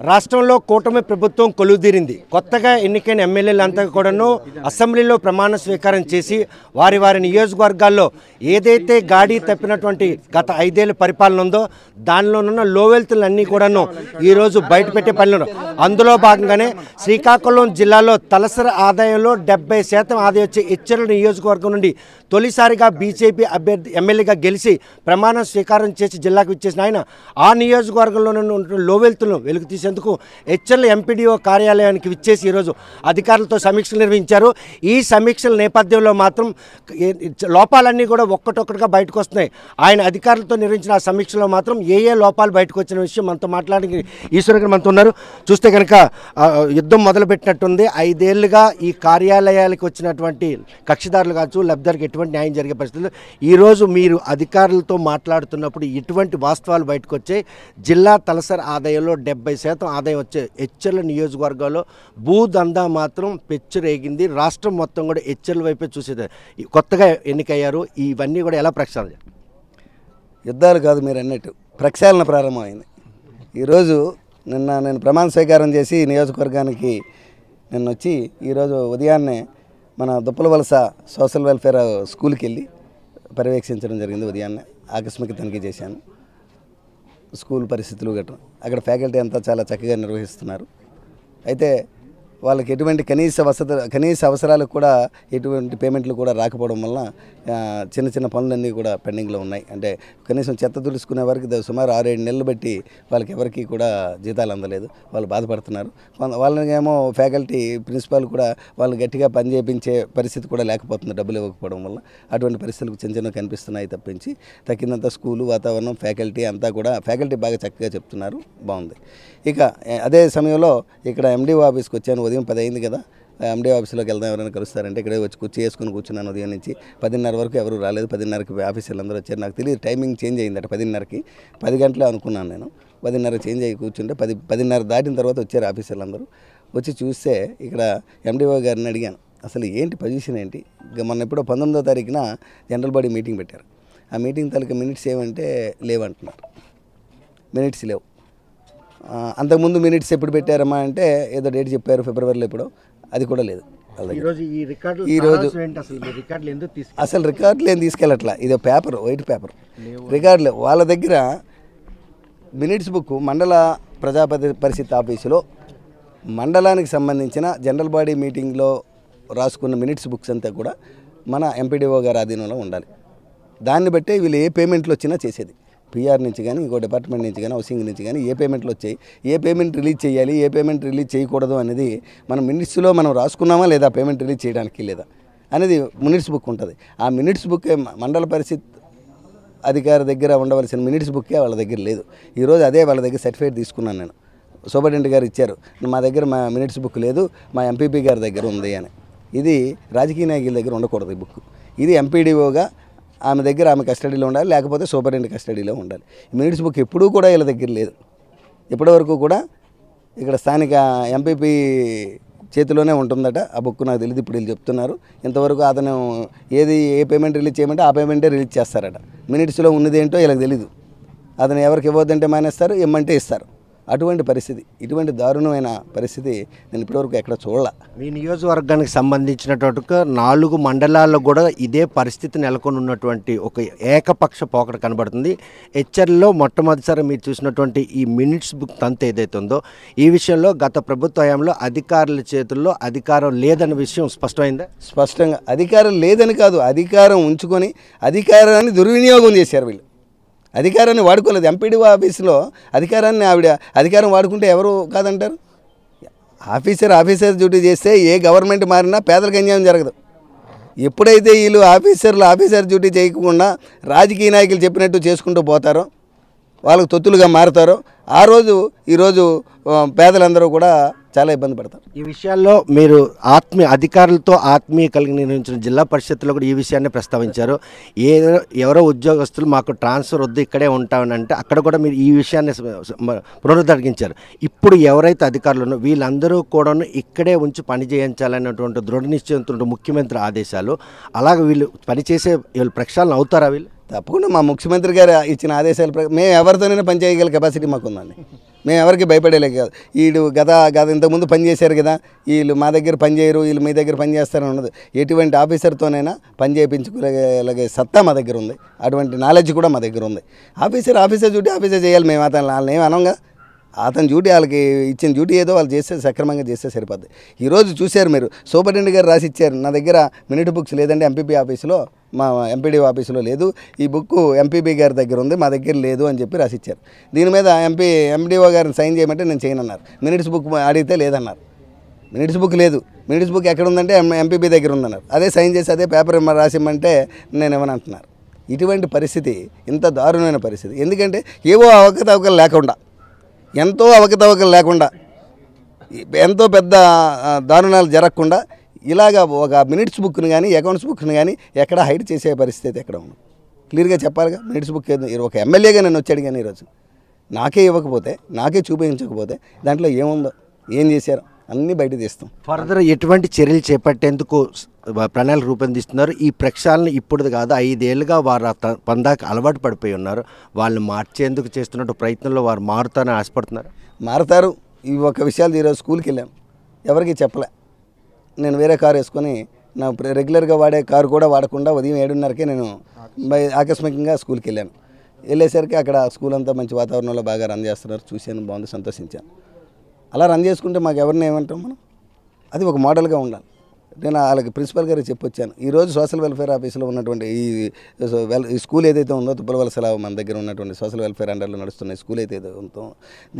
రాష్ట్రంలో కూటమి ప్రభుత్వం కొలువుదీరింది. కొత్తగా ఎన్నికైన ఎమ్మెల్యేలంతా కూడాను అసెంబ్లీలో ప్రమాణ స్వీకారం చేసి వారి వారి నియోజకవర్గాల్లో ఏదైతే గాడి తప్పినటువంటి గత 5 ఏళ్ల పరిపాలన ఉందో దానిలోనున్న లోవెల్తులన్నీ కూడాను ఈరోజు బయటపెట్టే పనులు. అందులో భాగంగానే శ్రీకాకుళం జిల్లాలో తలసరి ఆదాయంలో 70% ఆదాయం వచ్చే ఎచ్చెర్ల నియోజకవర్గం నుండి తొలిసారిగా బీజేపీ అభ్యర్థి ఎమ్మెల్యేగా గెలిచి ప్రమాణ స్వీకారం చేసి జిల్లాకు ఇచ్చేసిన ఆయన ఆ నియోజకవర్గంలో ఉన్న లోవెల్తులను వెలుగు తీసేందుకు ఎచ్చెర్ల ఎంపీడీఓ కార్యాలయానికి విచ్చేసి ఈరోజు అధికారులతో సమీక్షలు నిర్వహించారు. ఈ సమీక్షల నేపథ్యంలో మాత్రం లోపాలన్నీ కూడా ఒక్కటొక్కటిగా బయటకు వస్తున్నాయి. ఆయన అధికారులతో నిర్వహించిన ఆ సమీక్షలో మాత్రం ఏ లోపాలు బయటకు వచ్చిన విషయం మనతో మాట్లాడి ఈశ్వర్ గారు మనతో ఉన్నారు. చూస్తే కనుక యుద్ధం మొదలుపెట్టినట్టుంది. 5 ఏళ్లుగా ఈ కార్యాలయాలకు వచ్చినటువంటి కక్షిదారులు కావచ్చు, లబ్ధిదారులకు ఎటువంటి న్యాయం జరిగే పరిస్థితులు ఈరోజు మీరు అధికారులతో మాట్లాడుతున్నప్పుడు ఎటువంటి వాస్తవాలు బయటకు వచ్చాయి? జిల్లా తలసరి ఆదాయంలో 70% ఆదాయం వచ్చే ఎచ్చెర్ల నియోజకవర్గాల్లో భూదందా మాత్రం పెచ్చురేగింది. రాష్ట్రం మొత్తం కూడా ఎచ్చెర్ల వైపే చూసేది. కొత్తగా ఎన్నికయ్యారు, ఇవన్నీ కూడా ఎలా ప్రక్షాళన? యుద్ధాలు కాదు మీరు అన్నట్టు, ప్రక్షాళన ప్రారంభమైంది. ఈరోజు నేను ప్రమాణ స్వీకారం చేసి నియోజకవర్గానికి నిన్న వచ్చి ఈరోజు ఉదయాన్నే మన దుప్పలవలస సోషల్ వెల్ఫేర్ స్కూల్కి వెళ్ళి పర్యవేక్షించడం జరిగింది. ఉదయాన్నే ఆకస్మిక తనిఖీ చేశాను. స్కూల్ పరిస్థితులు గట్రా అక్కడ ఫ్యాకల్టీ అంతా చాలా చక్కగా నిర్వహిస్తున్నారు. అయితే వాళ్ళకి ఎటువంటి కనీస అవసరాలకు కూడా ఎటువంటి పేమెంట్లు కూడా రాకపోవడం వల్ల చిన్న చిన్న పనులన్నీ కూడా పెండింగ్లో ఉన్నాయి. అంటే కనీసం చెత్త తుడుచుకునే వరకు సుమారు 6-7 నెలలు బట్టి వాళ్ళకి ఎవరికి కూడా జీతాలు అందలేదు. వాళ్ళు బాధపడుతున్నారు. వాళ్ళకేమో ఫ్యాకల్టీ ప్రిన్సిపాల్ కూడా వాళ్ళు గట్టిగా పని చేయించే పరిస్థితి కూడా లేకపోతుంది, డబ్బులు ఇవ్వకపోవడం వల్ల. అటువంటి పరిస్థితులకు చిన్న చిన్న కనిపిస్తున్నాయి తప్పించి తగ్గినంత స్కూలు వాతావరణం ఫ్యాకల్టీ అంతా కూడా ఫ్యాకల్టీ బాగా చక్కగా చెప్తున్నారు, బాగుంది. ఇక అదే సమయంలో ఇక్కడ ఎండిఓ ఆఫీస్కి వచ్చాను. ఉదయం 10 అయింది కదా, ఎండిఓ ఆఫీస్లోకి వెళ్దాం, ఎవరైనా కలుస్తారంటే ఇక్కడే వచ్చి వేసుకుని కూర్చున్నాను. ఉదయం నుంచి 10:30 వరకు ఎవరు రాలేదు. 10:30కి ఆఫీసర్లు అందరూ వచ్చారు. నాకు తెలియదు టైమింగ్ చేంజ్ అయిందట. 10:30కి 10 గంటలే అనుకున్నాను నేను. 10:30 చేంజ్ అయ్యి కూర్చుంటే 10:30 దాటిన తర్వాత వచ్చారు ఆఫీసర్లు అందరూ. వచ్చి చూస్తే ఇక్కడ ఎండిఓ గారిని అడిగాను, అసలు ఏంటి పొజిషన్ ఏంటి? మొన్న ఎప్పుడో 19వ తారీఖున జనరల్ బాడీ మీటింగ్ పెట్టారు. ఆ మీటింగ్ తాలూకా మినిట్స్ ఏమంటే లేవంటున్నారు. మినిట్స్ లేవు. అంతకుముందు మినిట్స్ ఎప్పుడు పెట్టారమ్మా అంటే ఏదో డేట్ చెప్పారు, ఫిబ్రవరిలో ఎప్పుడో, అది కూడా లేదు. ఈరోజు అసలు రికార్డులు ఏం తీసుకెళ్ళట్లా. ఇది పేపర్, వైట్ పేపర్ రికార్డులు. వాళ్ళ దగ్గర మినిట్స్ బుక్ మండల ప్రజా పరిషత్ ఆఫీసులో మండలానికి సంబంధించిన జనరల్ బాడీ మీటింగ్లో రాసుకున్న మినిట్స్ బుక్స్ అంతా కూడా మన ఎంపీడీఓ గారి ఆధీనంలో ఉండాలి. దాన్ని బట్టే వీళ్ళు ఏ పేమెంట్లు వచ్చినా చేసేది. పిఆర్ నుంచి కానీ, ఇంకో డిపార్ట్మెంట్ నుంచి కానీ, హౌసింగ్ నుంచి కానీ ఏ పేమెంట్లు వచ్చాయి, ఏ పేమెంట్ రిలీజ్ చేయాలి, ఏ పేమెంట్ రిలీజ్ చేయకూడదు అనేది మనం మినిట్స్లో మనం రాసుకున్నామా లేదా, పేమెంట్ రిలీజ్ చేయడానికి లేదా అనేది మినిట్స్ బుక్ ఉంటుంది. ఆ మినిట్స్ బుక్ మండల పరిషత్ అధికారి దగ్గర ఉండవలసిన మినిట్స్ బుక్కే వాళ్ళ దగ్గర లేదు. ఈరోజు అదే వాళ్ళ దగ్గర సర్టిఫికేట్ తీసుకున్నాను నేను. సూపరింటెండెంట్ గారు ఇచ్చారు, మా దగ్గర మా మినిట్స్ బుక్ లేదు, మా ఎంపీపీ గారి దగ్గర ఉంది అని. ఇది రాజకీయ నాయకుల దగ్గర ఉండకూడదు ఈ బుక్. ఇది ఎంపీడీఓగా ఆమె దగ్గర, ఆమె కస్టడీలో ఉండాలి, లేకపోతే సూపరింటెండెంట్ కస్టడీలో ఉండాలి. మినిట్స్ బుక్ ఎప్పుడూ కూడా వీళ్ళ దగ్గర లేదు. ఇప్పటివరకు కూడా ఇక్కడ స్థానిక ఎంపీపీ చేతిలోనే ఉంటుందట ఆ బుక్. నాకు తెలియదు, ఇప్పుడు వీళ్ళు చెప్తున్నారు. ఇంతవరకు అతను ఏ పేమెంట్ రిలీజ్ చేయమంటే ఆ పేమెంటే రిలీజ్ చేస్తారట. మినిట్స్లో ఉన్నది ఏంటో వీళ్ళకి తెలీదు. అతను ఎవరికి ఇవ్వద్దంటే మానేస్తారు, ఇమ్మంటే ఇస్తారు. అటువంటి పరిస్థితి, ఇటువంటి దారుణమైన పరిస్థితి నేను ఇప్పటివరకు ఎక్కడ చూడాల. మీ నియోజకవర్గానికి సంబంధించినటువంటి 4 మండలాల్లో కూడా ఇదే పరిస్థితి నెలకొని ఉన్నటువంటి ఒక ఏకపక్ష పోకడ కనబడుతుంది. ఎచ్చెర్లలో మొట్టమొదటిసారి మీరు చూసినటువంటి ఈ మినిట్స్ బుక్ తంతు ఏదైతే ఉందో ఈ విషయంలో గత ప్రభుత్వ హయాంలో అధికారుల చేతుల్లో అధికారం లేదన్న విషయం స్పష్టమైందా? స్పష్టంగా అధికారం లేదని కాదు, అధికారం ఉంచుకొని అధికారాన్ని దుర్వినియోగం చేశారు వీళ్ళు. అధికారాన్ని వాడుకోలేదు. ఎంపీడీఓ ఆఫీసులో అధికారాన్ని అధికారం వాడుకుంటే ఎవరు కాదంటారు? ఆఫీసర్ డ్యూటీ చేస్తే ఏ గవర్నమెంట్ మారినా పేదలకు అన్యాయం జరగదు. ఎప్పుడైతే వీళ్ళు ఆఫీసర్ డ్యూటీ చేయకుండా రాజకీయ నాయకులు చెప్పినట్టు చేసుకుంటూ పోతారో, వాళ్ళకు తొత్తులుగా మారుతారో, ఈరోజు పేదలందరూ కూడా చాలా ఇబ్బంది పడతారు. ఈ విషయాల్లో మీరు అధికారులతో ఆత్మీయ కలిగి నిర్వహించిన జిల్లా పరిషత్తులో కూడా ఈ విషయాన్ని ప్రస్తావించారు. ఎవరో ఉద్యోగస్తులు మాకు ట్రాన్స్ఫర్ వద్దు, ఇక్కడే ఉంటామని అంటే అక్కడ కూడా మీరు ఈ విషయాన్ని పునరుద్ధరించారు. ఇప్పుడు ఎవరైతే అధికారులు ఉన్నారో వీళ్ళందరూ కూడా ఇక్కడే ఉంచి పని చేయించాలనేటువంటి దృఢ నిశ్చయంతో ముఖ్యమంత్రి ఆదేశాలు. అలాగే వీళ్ళు పనిచేసే వీళ్ళు ప్రక్షాళన అవుతారా? వీళ్ళు తప్పకుండా మా ముఖ్యమంత్రి గారు ఇచ్చిన ఆదేశాల ప్రకారం మేము ఎవరితోనైనా పనిచేయగల కెపాసిటీ మాకుందండి. మేము ఎవరికి భయపడేలే కాదు. వీళ్ళు గత ఇంతకుముందు పని చేశారు కదా, వీళ్ళు మా దగ్గర పని చేయరు, వీళ్ళు మీ దగ్గర పని చేస్తారని ఉండదు. ఎటువంటి ఆఫీసర్తోనైనా పని చేయించుకోగలిగే సత్తా మా దగ్గర ఉంది, అటువంటి నాలెడ్జ్ కూడా మా దగ్గర ఉంది. ఆఫీసర్ డ్యూటీ ఆఫీసర్ చేయాలి, మేము వాళ్ళని ఏమి అనంగా. అతని డ్యూటీ వాళ్ళకి ఇచ్చిన డ్యూటీ ఏదో వాళ్ళు చేస్తే సక్రమంగా చేస్తే సరిపోద్ది. ఈరోజు చూశారు మీరు, సూపరింటెండెంట్ గారు రాసి ఇచ్చారు, నా దగ్గర మినిట్ బుక్స్ లేదండి, ఎంపీపీ ఆఫీసులో మా ఎంపీడీ ఆఫీసులో లేదు, ఈ బుక్ ఎంపీపీ గారి దగ్గర ఉంది, మా దగ్గర లేదు అని చెప్పి రాసిచ్చారు. దీని మీద ఎంపీడీఓ గారిని సైన్ చేయమంటే నేను చేయనన్నారు. మినిట్స్ బుక్ అడిగితే లేదన్నారు. మినిట్స్ బుక్ లేదు, మినిట్స్ బుక్ ఎక్కడ ఉందంటే ఎంపీపీ దగ్గర ఉందన్నారు. అదే సైన్ చేసి అదే పేపర్ రాసిమ్మంటే నేను ఏమనంటున్నారు. ఇటువంటి పరిస్థితి, ఇంత దారుణమైన పరిస్థితి. ఎందుకంటే ఏవో అవకతవకలు లేకుండా, ఎంతో అవకతవకలు లేకుండా, ఎంతో పెద్ద దారుణాలు జరగకుండా ఇలాగా ఒక మినిట్స్ బుక్ని కానీ అకౌంట్స్ బుక్ని కానీ ఎక్కడ హైడ్ చేసే పరిస్థితి ఎక్కడ ఉంది? క్లియర్గా చెప్పాలిగా. మినిట్స్ బుక్ ఒక ఎమ్మెల్యేగా నేను వచ్చాడు కానీ ఈరోజు నాకే ఇవ్వకపోతే, నాకే చూపించకపోతే దాంట్లో ఏముందో, ఏం చేశారో అన్నీ బయట తీస్తాం. ఫర్దర్ ఎటువంటి చర్యలు చేపట్టేందుకు ప్రణాళిక రూపొందిస్తున్నారు? ఈ ప్రక్షాళన ఇప్పుడు కాదు, 5 ఏళ్ళుగా వారు పందాకి అలవాటు పడిపోయి ఉన్నారు. వాళ్ళు మార్చేందుకు చేస్తున్నట్టు ప్రయత్నంలో వారు మారుతారని ఆశపడుతున్నారు. మారుతారు. ఈ ఒక విషయాలు ఈరోజు స్కూల్కి వెళ్ళాను, ఎవరికి చెప్పలే. నేను వేరే కారు వేసుకొని, నా రెగ్యులర్గా వాడే కారు కూడా వాడకుండా ఉదయం 7:30కే నేను ఆకస్మికంగా స్కూల్కి వెళ్ళాను. వెళ్ళేసరికి అక్కడ స్కూల్ అంతా మంచి వాతావరణంలో బాగా రన్ చేస్తున్నారు, చూశాను, బాగుంది, సంతోషించాను. అలా రన్ చేసుకుంటే మాకు ఎవరిని ఏమంటాం మనం? అది ఒక మోడల్గా ఉండాలి. నేను వాళ్ళకి ప్రిన్సిపల్ గారికి చెప్పొచ్చాను. ఈరోజు సోషల్ వెల్ఫేర్ ఆఫీసులో ఉన్నటువంటి ఈ స్కూల్ ఏదైతే ఉందో, తుప్పలవలసలా మన దగ్గర ఉన్నటువంటి సోషల్ వెల్ఫేర్ అండర్లో నడుస్తున్న స్కూల్ ఏదైతే ఉందో,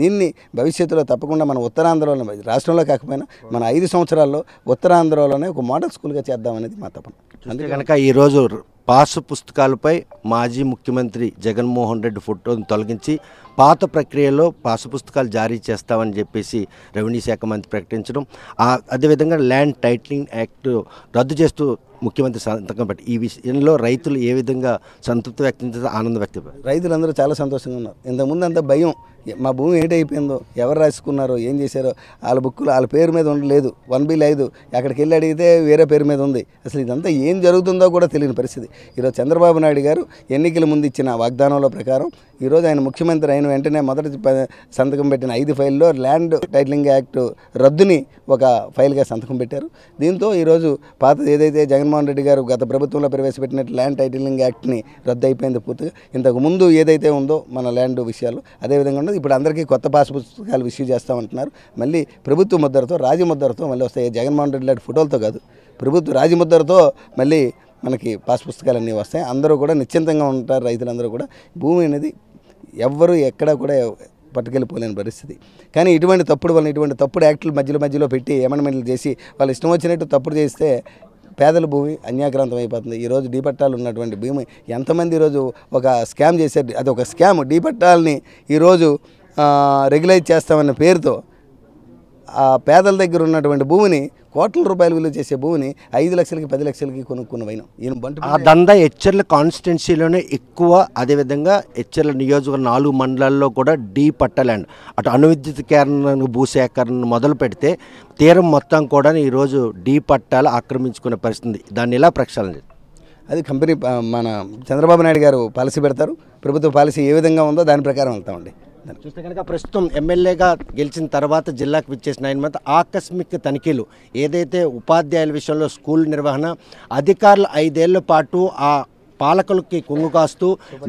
దీన్ని భవిష్యత్తులో తప్పకుండా మన ఉత్తరాంధ్రలోనే, రాష్ట్రంలో కాకపోయినా మన 5 సంవత్సరాల్లో ఉత్తరాంధ్రలోనే ఒక మోడల్ స్కూల్గా చేద్దామనేది మా తపన. అందుకే కనుక ఈరోజు పాసు పుస్తకాలపై మాజీ ముఖ్యమంత్రి జగన్మోహన్ రెడ్డి ఫోటోను తొలగించి పాత ప్రక్రియలో పాసు పుస్తకాలు జారీ చేస్తామని చెప్పేసి రెవెన్యూ శాఖ మంత్రి ప్రకటించడం, అదేవిధంగా ల్యాండ్ టైటిలింగ్ యాక్ట్ రద్దు చేస్తూ ముఖ్యమంత్రి సంతకం పెట్టి, ఈ విషయంలో రైతులు ఏ విధంగా సంతృప్తి వ్యక్తం చేస్తే, ఆనందం వ్యక్తం? రైతులందరూ చాలా సంతోషంగా ఉన్నారు. ఇంతకుముందు అంతా భయం, మా భూమి ఏంటైపోయిందో, ఎవరు రాసుకున్నారో, ఏం చేశారో, వాళ్ళ బుక్కులు వాళ్ళ పేరు మీద ఉండలేదు, 1B లేదు, అక్కడికి వెళ్ళి అడిగితే వేరే పేరు మీద ఉంది. అసలు ఇదంతా ఏం జరుగుతుందో కూడా తెలియని పరిస్థితి. ఈరోజు చంద్రబాబు నాయుడు గారు ఎన్నికల ముందు ఇచ్చిన వాగ్దానంలో ప్రకారం ఈరోజు ఆయన ముఖ్యమంత్రి అయిన వెంటనే మొదటి సంతకం పెట్టిన 5 ఫైల్లో ల్యాండ్ టైటిలింగ్ యాక్ట్ రద్దుని ఒక ఫైల్గా సంతకం పెట్టారు. దీంతో ఈరోజు పాత ఏదైతే జగన్మోహన్ రెడ్డి గారు గత ప్రభుత్వంలో ప్రవేశపెట్టినట్టు ల్యాండ్ టైటిలింగ్ యాక్ట్ని రద్దు అయిపోయింది పూర్తిగా. ఇంతకు ముందు ఏదైతే ఉందో మన ల్యాండ్ విషయాలు అదేవిధంగా ఉండదు. ఇప్పుడు అందరికీ కొత్త పాస్ పుస్తకాలు ఇష్యూ చేస్తామంటున్నారు. మళ్ళీ ప్రభుత్వ ముద్రతో, రాజముద్రతో మళ్ళీ వస్తాయి. జగన్మోహన్ రెడ్డి లాంటి ఫోటోలతో కాదు, ప్రభుత్వ రాజముద్రతో మళ్ళీ మనకి పాస్ పుస్తకాలన్నీ వస్తాయి. అందరూ కూడా నిశ్చింతంగా ఉంటారు. రైతులందరూ కూడా భూమి అనేది ఎవ్వరూ ఎక్కడా కూడా పట్టుకెళ్ళిపోలేని పరిస్థితి. కానీ ఇటువంటి తప్పుడు యాక్టులు మధ్యలో పెట్టి అమెండ్మెంట్లు చేసి వాళ్ళు ఇష్టం వచ్చినట్టు తప్పుడు చేస్తే పేదల భూమి అన్యాక్రాంతం అయిపోతుంది. ఈరోజు డీ పట్టాలు ఉన్నటువంటి భూమి ఎంతమంది ఈరోజు ఒక స్కామ్ చేశారు. అది ఒక స్కామ్. డీ పట్టాలని ఈరోజు రెగ్యులైజ్ చేస్తామన్న పేరుతో ఆ పేదల దగ్గర ఉన్నటువంటి భూమిని, కోట్ల రూపాయలు విలువ చేసే భూమిని 5 లక్షలకి 10 లక్షలకి కొనుక్కున్న వైనం ఈయన బంటు. ఆ దందా ఎచ్చర్ల కాన్స్టిట్యున్సీలోనే ఎక్కువ. అదేవిధంగా ఎచ్చర్ల నియోజకవర్గం 4 మండలాల్లో కూడా డీ పట్టా ల్యాండ్, అటు అణువిద్యుతీకరణ, భూసేకరణ మొదలు పెడితే తీరం మొత్తం కూడా ఈరోజు డీ పట్టాలు ఆక్రమించుకునే పరిస్థితి. దాన్ని ఎలా ప్రక్షాళన చేస్తారు? అది కంపెనీ మన చంద్రబాబు నాయుడు గారు పాలసీ పెడతారు. ప్రభుత్వ పాలసీ ఏ విధంగా ఉందో దాని ప్రకారం వెళ్తామండి. చూస్తే కనుక ప్రస్తుతం ఎమ్మెల్యేగా గెలిచిన తర్వాత జిల్లాకు విచ్చేసిన 9 మంది ఆకస్మిక తనిఖీలు, ఏదైతే ఉపాధ్యాయుల విషయంలో స్కూల్ నిర్వహణ అధికారులు 5 ఏళ్ల పాటు ఆ పాలకులకి కొంగు కాస్తూ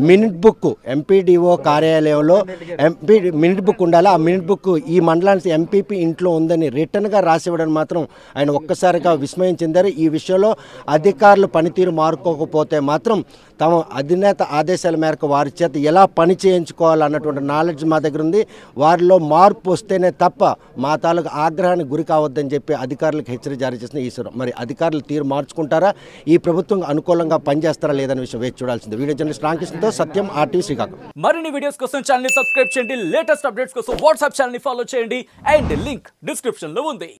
మినిట్ బుక్ ఎంపీడీఓ కార్యాలయంలో మినిట్ బుక్ ఉండాలి. ఆ మినిట్ బుక్ ఈ మండలానికి ఎంపీపీ ఇంట్లో ఉందని రిటర్న్గా రాసివ్వడం మాత్రం ఆయన ఒక్కసారిగా విస్మయం చెందారు. ఈ విషయంలో అధికారులు పనితీరు మారుకోకపోతే మాత్రం తమ అధినేత ఆదేశాల మేరకు వారి చేత ఎలా పని చేయించుకోవాలన్నటువంటి నాలెడ్జ్ మా దగ్గర ఉంది. వారిలో మార్పు వస్తేనే తప్ప మా తాలూకు ఆగ్రహానికి గురి కావద్దని చెప్పి అధికారులకు హెచ్చరిక జారీ చేసిన ఈశ్వరం. మరి అధికారులు తీరు మార్చుకుంటారా, ఈ ప్రభుత్వం అనుకూలంగా పనిచేస్తారా లేదని విషయం వేచి చూడాల్సింది. వీడియో జర్నలిస్ట్ రామకృష్ణతో సత్యం, RTV శ్రీకాకుళం. మరిన్ని వీడియోస్ కోసం ఛానల్ ని సబ్స్క్రైబ్ చేయండి. లేటెస్ట్ అప్డేట్స్ కోసం వాట్సాప్ ఛానల్ ని ఫాలో చేయండి. అండ్ లింక్ డిస్క్రిప్షన్ లో ఉంది.